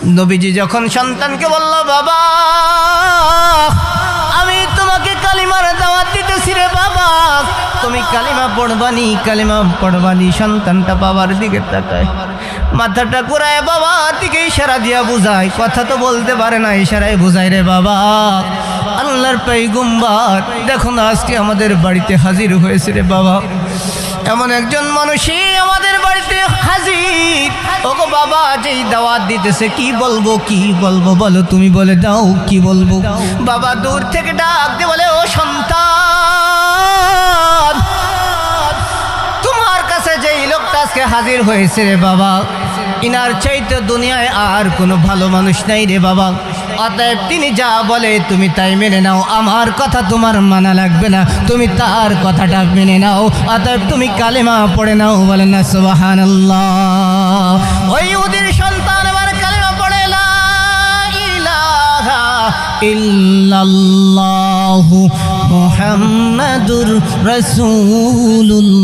নবীজি যখন সন্তানকে বলল, বাবা আমি তোমাকে কালিমার দাওয়াত দিতেছি রে বাবা, তুমি কালিমা পড়বানি। সন্তানটা বাবার দিকে তাকায়, মাথাটা ঘুরায় বাবার দিকে ইশারা দিয়া বুঝায়, কথা তো বলতে পারে না, ইশারায় বুঝায় রে বাবা আল্লাহর পয়গম্বর দেখো না আজকে আমাদের বাড়িতে হাজির হয়েছে রে বাবা, এমন একজন মানুষই আমাদের বাড়িতে হাজির। ওগো বাবা যেই দাওয়াত দিতেছে, কি বলবো বলো, তুমি বলে দাও কি বলবো। বাবা দূর থেকে ডাক দিয়ে বলে, ও সন্তান, তোমার কাছে যেই লোকটা আজকে হাজির হয়েছে রে বাবা, ইনার চাইতে দুনিয়ায় আর কোনো ভালো মানুষ নাই রে বাবা। অতএব তিনি যা বলে তুমি তাই মেনে নাও, আমার কথা তোমার মানা লাগবে না, তুমি তার কথাটা মেনে নাও। অতএব তুমি কালেমা পড়ে নাও, বলেন না সুবহানাল্লাহ। ওই ইহুদির সন্তান এবার কালেমা পড়ে, লা ইলাহা ইল্লাল্লাহু মুহাম্মাদুর রাসূলুল্লাহ।